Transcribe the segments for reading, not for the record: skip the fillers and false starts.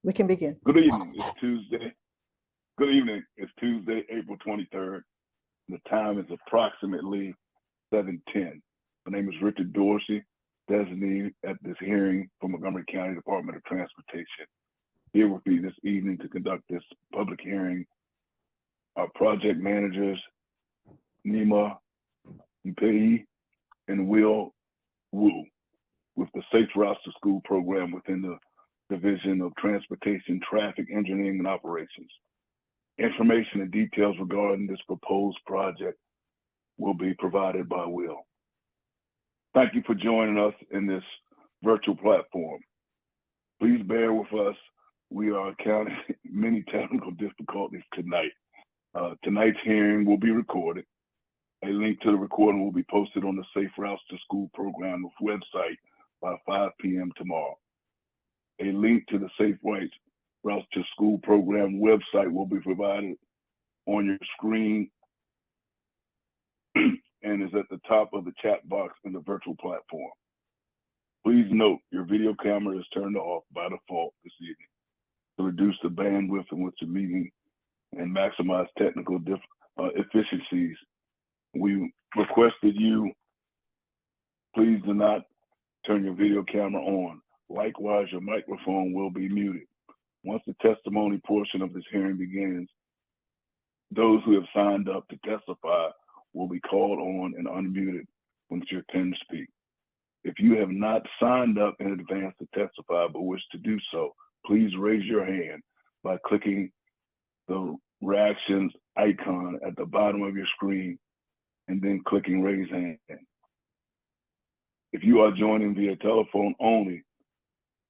We can begin. Good evening. It's Tuesday. Good evening. It's Tuesday, April 23rd. The time is approximately 7:10. My name is Richard Dorsey, designee at this hearing for Montgomery County Department of Transportation. Here with me this evening to conduct this public hearing are project managers Nima Upei and Will Wu with the Safe Routes to School program within the Division of Transportation, Traffic Engineering, and Operations. Information and details regarding this proposed project will be provided by Will. Thank you for joining us in this virtual platform. Please bear with us. We are encountering many technical difficulties tonight. Tonight's hearing will be recorded. A link to the recording will be posted on the Safe Routes to School program website by 5 p.m. tomorrow. A link to the Safe Routes to School program website will be provided on your screen and is at the top of the chat box in the virtual platform. Please note your video camera is turned off by default this evening to reduce the bandwidth in which the meeting and maximize technical efficiencies. We requested you, please do not turn your video camera on. Likewise, your microphone will be muted. Once the testimony portion of this hearing begins, those who have signed up to testify will be called on and unmuted when it's your turn to speak. If you have not signed up in advance to testify but wish to do so, please raise your hand by clicking the reactions icon at the bottom of your screen and then clicking raise hand. If you are joining via telephone only,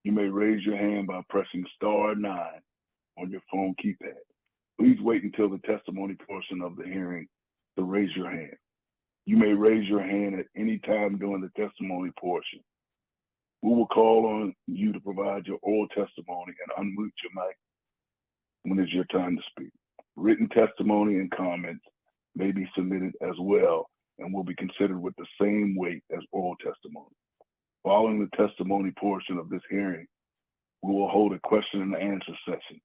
you may raise your hand by pressing *9 on your phone keypad. Please wait until the testimony portion of the hearing to raise your hand. You may raise your hand at any time during the testimony portion. We will call on you to provide your oral testimony and unmute your mic when it's your time to speak. Written testimony and comments may be submitted as well and will be considered with the same weight as oral testimony. Following the testimony portion of this hearing, we will hold a question and answer session.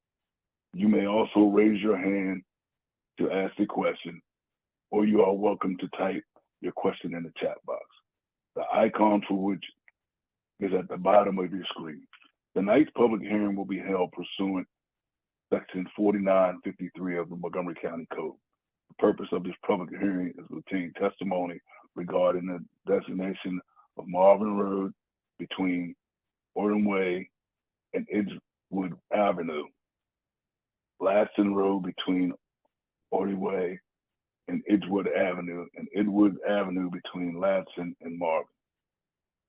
You may also raise your hand to ask a question, or you are welcome to type your question in the chat box. The icon for which is at the bottom of your screen. Tonight's public hearing will be held pursuant to Section 4953 of the Montgomery County Code. The purpose of this public hearing is to obtain testimony regarding the designation of Marvin Road between Orton Way and Edgewood Avenue, Ladson Road between Orton Way and Edgewood Avenue, and Edgewood Avenue between Ladson and Marvin.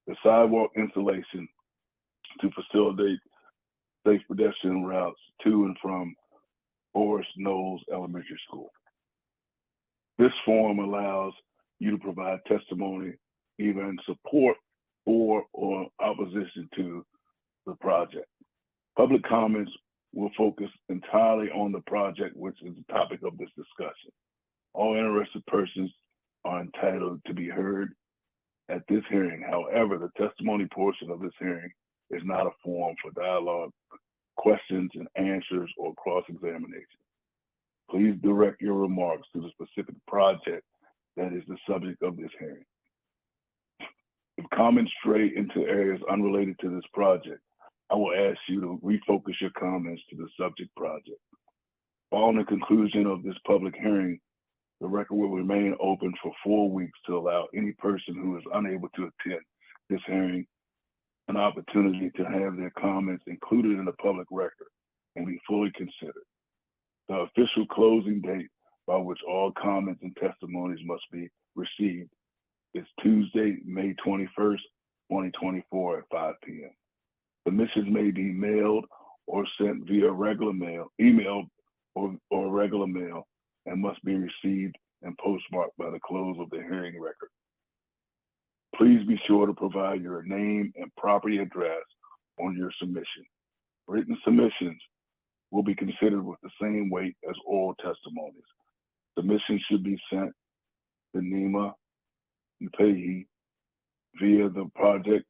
The sidewalk installation to facilitate safe pedestrian routes to and from Forest Knolls Elementary School. This form allows you to provide testimony either in support for or opposition to the project. Public comments will focus entirely on the project, which is the topic of this discussion. All interested persons are entitled to be heard at this hearing. However, the testimony portion of this hearing is not a forum for dialogue, questions and answers, or cross-examination. Please direct your remarks to the specific project that is the subject of this hearing. If comments stray into areas unrelated to this project, I will ask you to refocus your comments to the subject project. Following the conclusion of this public hearing, the record will remain open for 4 weeks to allow any person who is unable to attend this hearing an opportunity to have their comments included in the public record and be fully considered. The official closing date by which all comments and testimonies must be received is Tuesday, May 21st, 2024 at 5 p.m. Submissions may be mailed or sent via regular mail, email or regular mail, and must be received and postmarked by the close of the hearing record. Please be sure to provide your name and property address on your submission. Written submissions will be considered with the same weight as oral testimonies. Submissions should be sent to Nima Upei via the project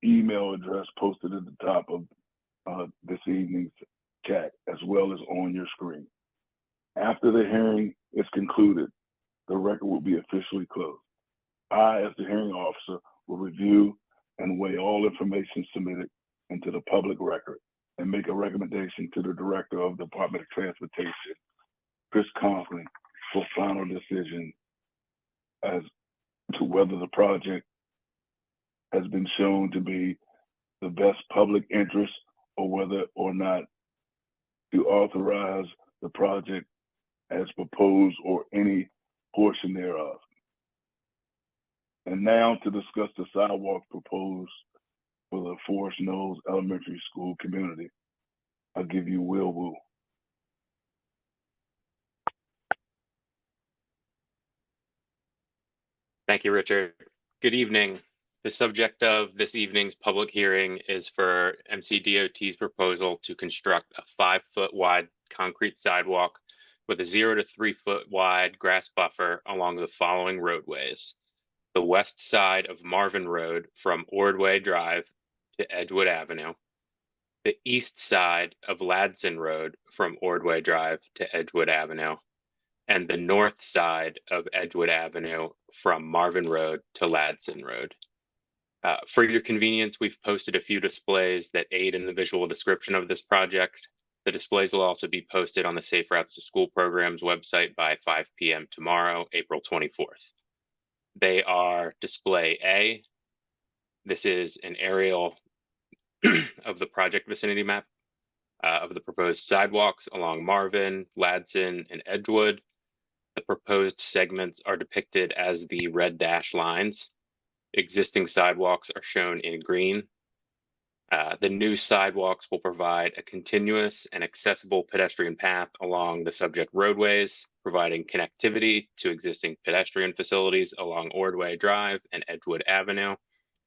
email address posted at the top of this evening's chat, as well as on your screen. After the hearing is concluded, the record will be officially closed. I, as the hearing officer, will review and weigh all information submitted into the public record and make a recommendation to the Director of the Department of Transportation, Chris Conklin, for final decision as to whether the project has been shown to be the best public interest or whether or not to authorize the project as proposed or any portion thereof. And now to discuss the sidewalk proposed for the Forest Knolls Elementary School community, I'll give you Will Wu. Thank you, Richard. Good evening. The subject of this evening's public hearing is for MCDOT's proposal to construct a 5-foot wide concrete sidewalk with a 0 to 3 foot wide grass buffer along the following roadways: the west side of Marvin Road from Ordway Drive to Edgewood Avenue, the east side of Ladson Road from Ordway Drive to Edgewood Avenue, and the north side of Edgewood Avenue from Marvin Road to Ladson Road. For your convenience, we've posted a few displays that aid in the visual description of this project. The displays will also be posted on the Safe Routes to School Program's website by 5 p.m. tomorrow, April 24th. They are display A. This is an aerial of the project vicinity map of the proposed sidewalks along Marvin, Ladson, and Edgewood. The proposed segments are depicted as the red dash lines. Existing sidewalks are shown in green. The new sidewalks will provide a continuous and accessible pedestrian path along the subject roadways, providing connectivity to existing pedestrian facilities along Ordway Drive and Edgewood Avenue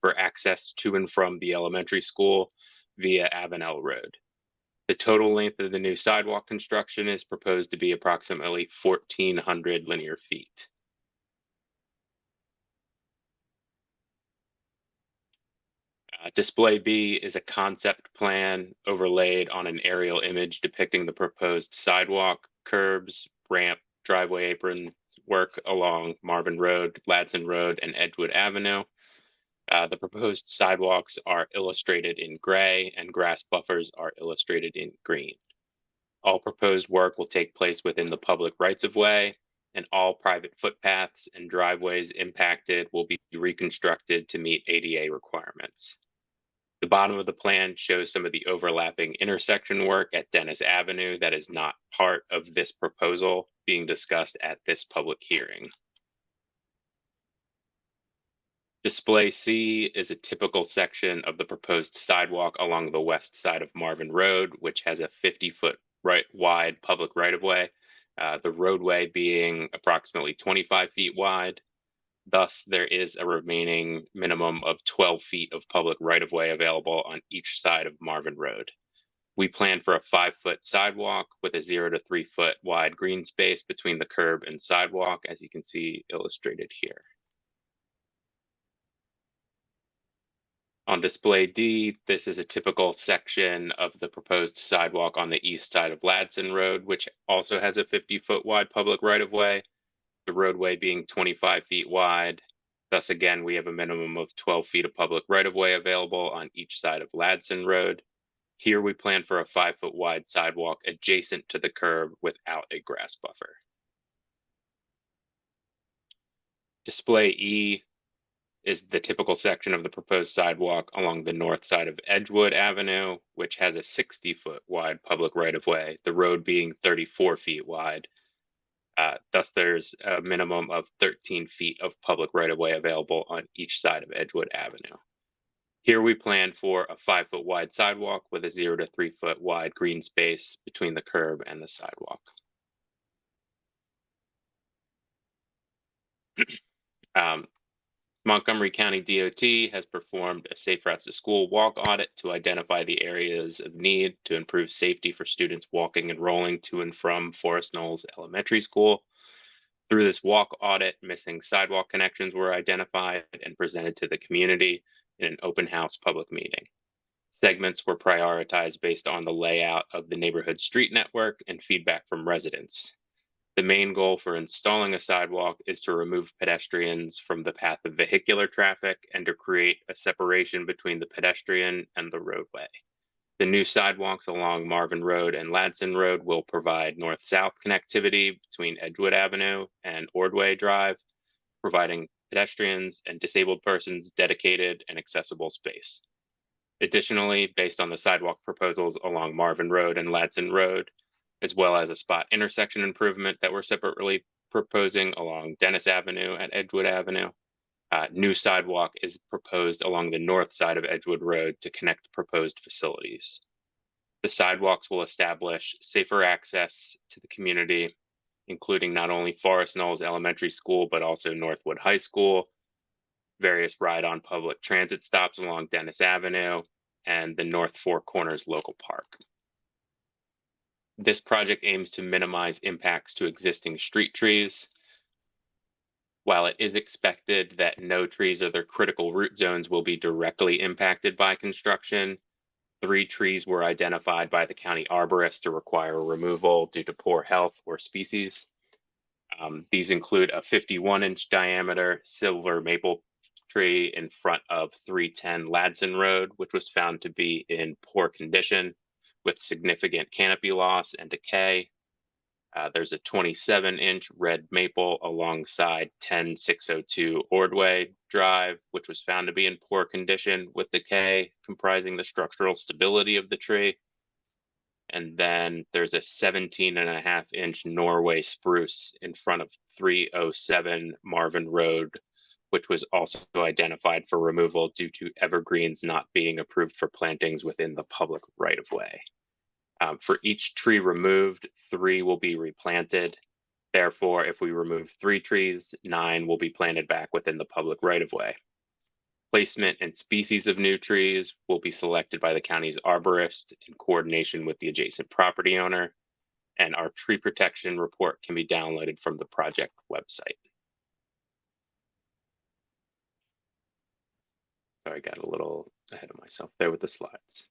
for access to and from the elementary school via Avenel Road. The total length of the new sidewalk construction is proposed to be approximately 1,400 linear feet. Display B is a concept plan overlaid on an aerial image depicting the proposed sidewalk, curbs, ramp, driveway apron work along Marvin Road, Ladson Road, and Edgewood Avenue. The proposed sidewalks are illustrated in gray and grass buffers are illustrated in green. All proposed work will take place within the public rights-of-way, and all private footpaths and driveways impacted will be reconstructed to meet ADA requirements. The bottom of the plan shows some of the overlapping intersection work at Dennis Avenue that is not part of this proposal being discussed at this public hearing. Display C is a typical section of the proposed sidewalk along the west side of Marvin Road, which has a 50-foot wide public right-of-way, the roadway being approximately 25 feet wide. Thus, there is a remaining minimum of 12 feet of public right-of-way available on each side of Marvin Road. We plan for a 5-foot sidewalk with a 0 to 3 foot wide green space between the curb and sidewalk, as you can see illustrated here. On display D, this is a typical section of the proposed sidewalk on the east side of Ladson Road, which also has a 50-foot wide public right-of-way, the roadway being 25 feet wide. Thus, again, we have a minimum of 12 feet of public right-of-way available on each side of Ladson Road. Here, we plan for a 5-foot wide sidewalk adjacent to the curb without a grass buffer. Display E is the typical section of the proposed sidewalk along the north side of Edgewood Avenue, which has a 60-foot wide public right-of-way, the road being 34 feet wide. Thus, there's a minimum of 13 feet of public right-of-way available on each side of Edgewood Avenue. Here we plan for a 5-foot wide sidewalk with a 0 to 3 foot wide green space between the curb and the sidewalk. Montgomery County DOT has performed a Safe Routes to School walk audit to identify the areas of need to improve safety for students walking and rolling to and from Forest Knolls Elementary School. Through this walk audit, missing sidewalk connections were identified and presented to the community in an open house public meeting. Segments were prioritized based on the layout of the neighborhood street network and feedback from residents. The main goal for installing a sidewalk is to remove pedestrians from the path of vehicular traffic and to create a separation between the pedestrian and the roadway. The new sidewalks along Marvin Road and Ladson Road will provide north-south connectivity between Edgewood Avenue and Ordway Drive, providing pedestrians and disabled persons dedicated and accessible space. Additionally, based on the sidewalk proposals along Marvin Road and Ladson Road, as well as a spot intersection improvement that we're separately proposing along Dennis Avenue and Edgewood Avenue, new sidewalk is proposed along the north side of Edgewood Road to connect proposed facilities. The sidewalks will establish safer access to the community, including not only Forest Knolls Elementary School, but also Northwood High School, various ride-on public transit stops along Dennis Avenue, and the North Four Corners Local Park. This project aims to minimize impacts to existing street trees. While it is expected that no trees or their critical root zones will be directly impacted by construction, 3 trees were identified by the county arborist to require removal due to poor health or species. These include a 51-inch diameter silver maple tree in front of 310 Ladson Road, which was found to be in poor condition with significant canopy loss and decay. There's a 27-inch red maple alongside 10602 Ordway Drive, which was found to be in poor condition with decay, comprising the structural stability of the tree. And then there's a 17.5-inch Norway spruce in front of 307 Marvin Road, which was also identified for removal due to evergreens not being approved for plantings within the public right-of-way. For each tree removed, 3 will be replanted. Therefore, if we remove 3 trees, 9 will be planted back within the public right-of-way. Placement and species of new trees will be selected by the county's arborist in coordination with the adjacent property owner, and our tree protection report can be downloaded from the project website. Sorry, I got a little ahead of myself there with the slides.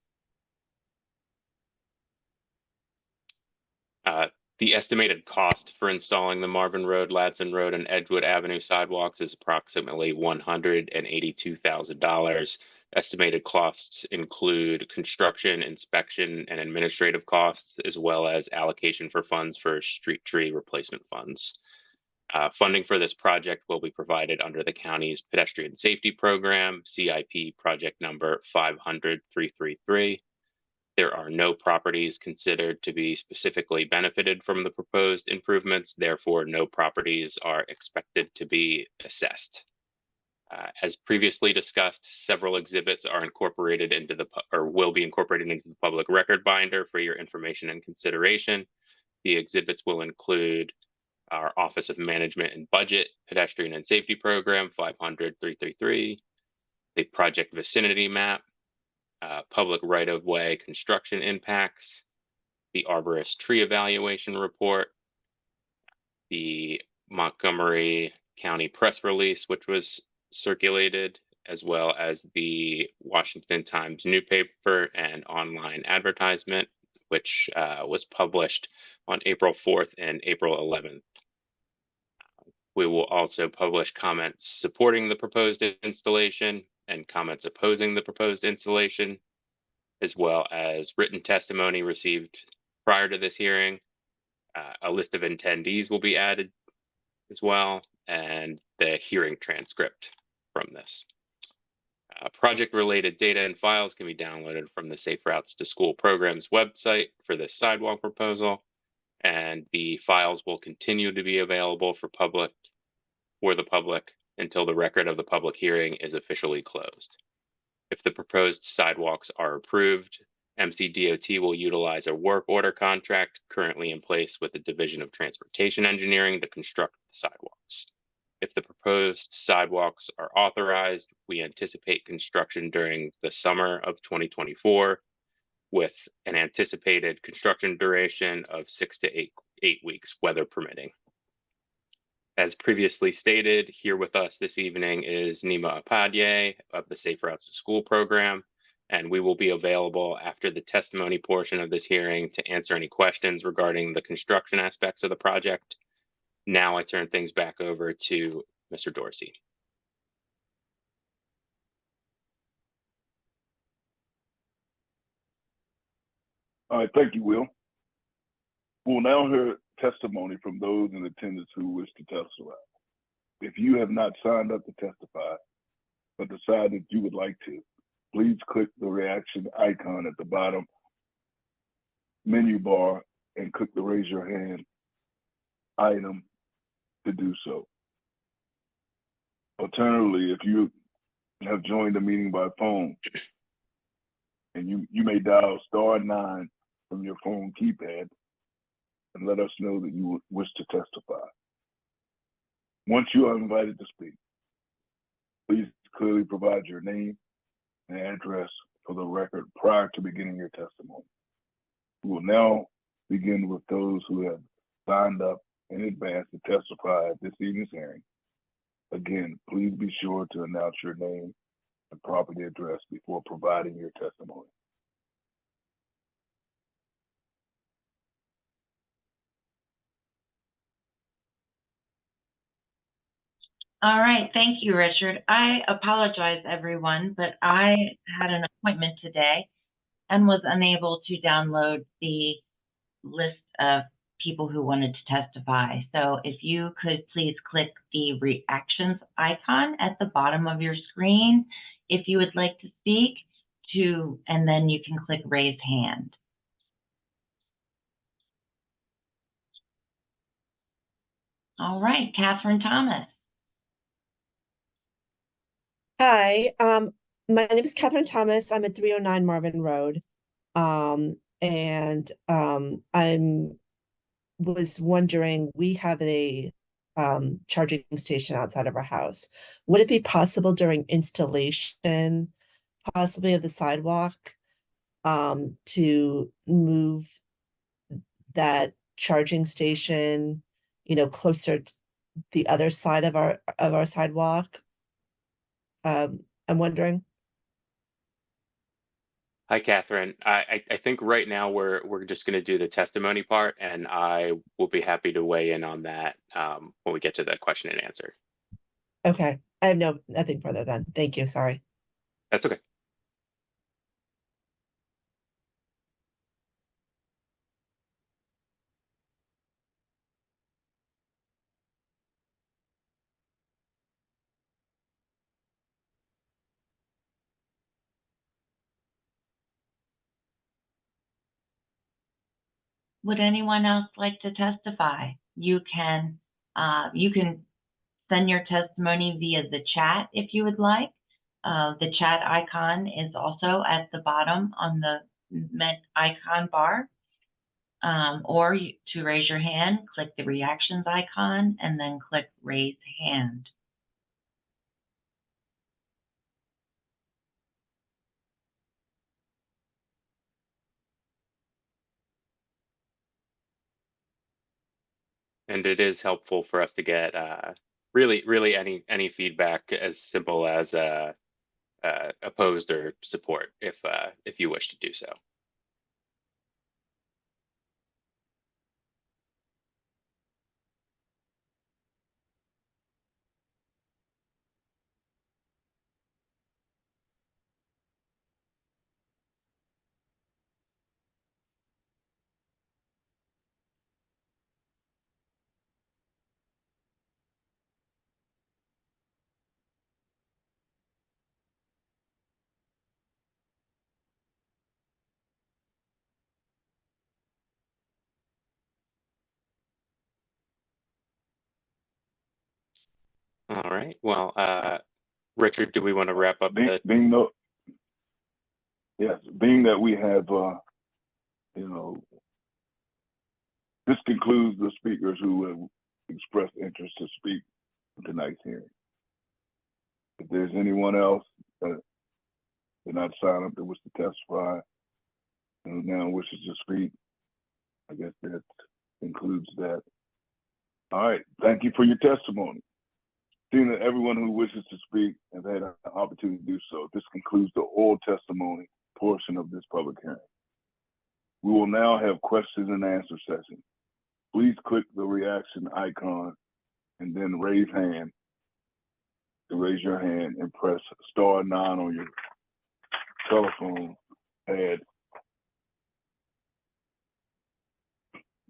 The estimated cost for installing the Marvin Road, Ladson Road, and Edgewood Avenue sidewalks is approximately $182,000. Estimated costs include construction, inspection, and administrative costs, as well as allocation for funds for street tree replacement funds. Funding for this project will be provided under the county's Pedestrian Safety Program, CIP project number 500-333. There are no properties considered to be specifically benefited from the proposed improvements. Therefore, no properties are expected to be assessed. As previously discussed, several exhibits are incorporated into will be incorporated into the public record binder for your information and consideration. The exhibits will include our Office of Management and Budget Pedestrian and Safety Program 500-333, the project vicinity map, public right-of-way construction impacts, the arborist tree evaluation report, the Montgomery County press release, which was circulated, as well as the Washington Times newspaper and online advertisement, which was published on April 4th and April 11th. We will also publish comments supporting the proposed installation and comments opposing the proposed installation, as well as written testimony received prior to this hearing. A list of attendees will be added as well, and the hearing transcript from this. Project-related data and files can be downloaded from the Safe Routes to School Programs website for this sidewalk proposal, and the files will continue to be available for the public until the record of the public hearing is officially closed. If the proposed sidewalks are approved, MCDOT will utilize a work order contract currently in place with the Division of Transportation Engineering to construct the sidewalks. If the proposed sidewalks are authorized, we anticipate construction during the summer of 2024 with an anticipated construction duration of 6 to 8 weeks, weather permitting. As previously stated, here with us this evening is Nima Apadye of the Safe Routes to School program, and we will be available after the testimony portion of this hearing to answer any questions regarding the construction aspects of the project. Now I turn things back over to Mr. Dorsey. All right, thank you, Will. We'll now hear testimony from those in attendance who wish to testify. If you have not signed up to testify, but decide that you would like to, please click the reaction icon at the bottom menu bar and click the raise your hand item to do so. Alternatively, if you have joined the meeting by phone, and you may dial *9 from your phone keypad and let us know that you wish to testify. Once you are invited to speak, please clearly provide your name and address for the record prior to beginning your testimony. We will now begin with those who have signed up in advance to testify at this evening's hearing. Again, please be sure to announce your name and property address before providing your testimony. All right, thank you, Richard. I apologize, everyone, but I had an appointment today and was unable to download the list of people who wanted to testify. So if you could please click the reactions icon at the bottom of your screen if you would like to speak, and then you can click raise hand. All right, Catherine Thomas. Hi, my name is Catherine Thomas. I'm at 309 Marvin Road. Was wondering, we have a charging station outside of our house. Would it be possible during installation, possibly of the sidewalk, to move that charging station, closer to the other side of our sidewalk? I'm wondering. Hi, Catherine. I think right now we're just going to do the testimony part, and I will be happy to weigh in on that when we get to the question and answer. Okay, I have nothing further then. Thank you. Sorry. That's okay. Would anyone else like to testify? You can send your testimony via the chat if you would like. The chat icon is also at the bottom on the icon bar. Or to raise your hand, click the reactions icon and then click raise hand. And it is helpful for us to get really any feedback, as simple as opposed or support, if you wish to do so. All right. Well, Richard, do we want to wrap up? Being that we have, this concludes the speakers who have expressed interest to speak in tonight's hearing. If there's anyone else that did not sign up that wishes to testify and now wishes to speak, I guess that includes that. All right, thank you for your testimony. Seeing that everyone who wishes to speak has had an opportunity to do so, this concludes the oral testimony portion of this public hearing. We will now have questions and answer session. Please click the reaction icon and then raise hand to raise your hand and press *9 on your telephone pad.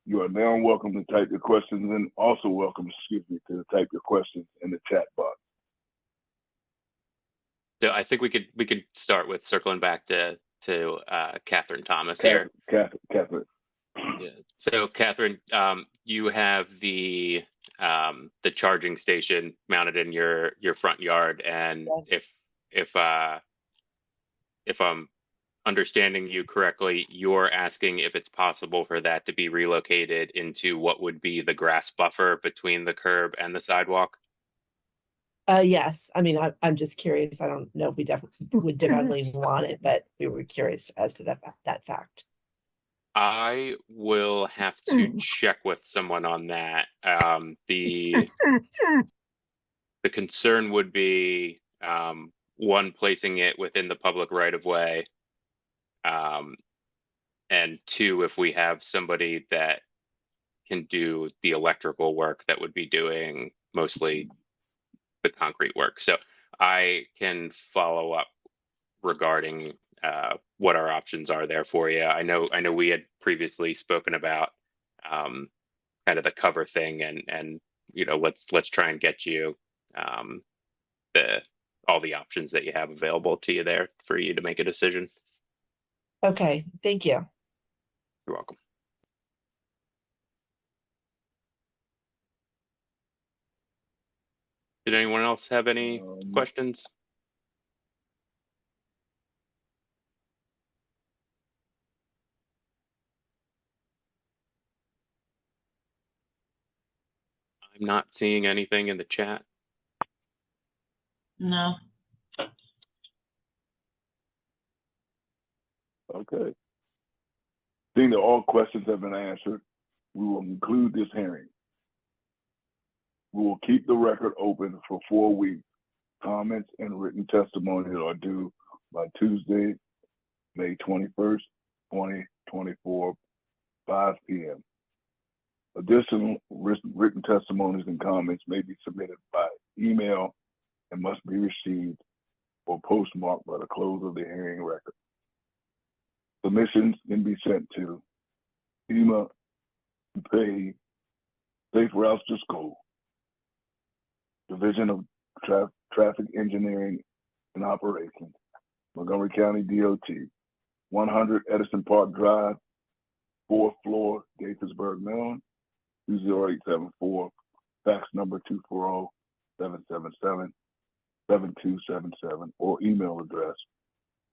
You are now welcome to type your questions and also welcome, to type your questions in the chat box. So I think we could start with circling back to Catherine Thomas here. Catherine. Yeah. So Catherine, you have the charging station mounted in your front yard, and Yes. if I'm understanding you correctly, you're asking if it's possible for that to be relocated into what would be the grass buffer between the curb and the sidewalk? Yes, I mean, I'm just curious. I don't know if we would definitely want it, but we were curious as to that fact. I will have to check with someone on that. The concern would be one, placing it within the public right of way, and two, if we have somebody that can do the electrical work that would be doing mostly the concrete work. So I can follow up regarding what our options are there for you. I know we had previously spoken about kind of the cover thing, and let's try and get you all the options that you have available to you there for you to make a decision. Okay, thank you. You're welcome. Did anyone else have any questions? I'm not seeing anything in the chat. No. Okay. Seeing that all questions have been answered, we will conclude this hearing. We will keep the record open for 4 weeks. Comments and written testimonies are due by Tuesday, May 21st, 2024, 5 p.m. Additional written testimonies and comments may be submitted by email and must be received or postmarked by the close of the hearing record. Submissions can be sent to FEMA Pay Safe Routes to School, Division of Traffic Engineering and Operations, Montgomery County DOT, 100 Edison Park Drive, 4th floor, Gaithersburg, Maryland, 20874, fax number 240-777-7277, or email address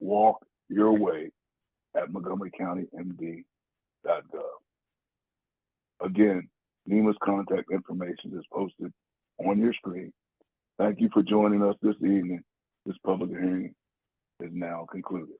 walkyourway@montgomerycountymd.gov. Again, NEMA's contact information is posted on your screen. Thank you for joining us this evening. This public hearing is now concluded.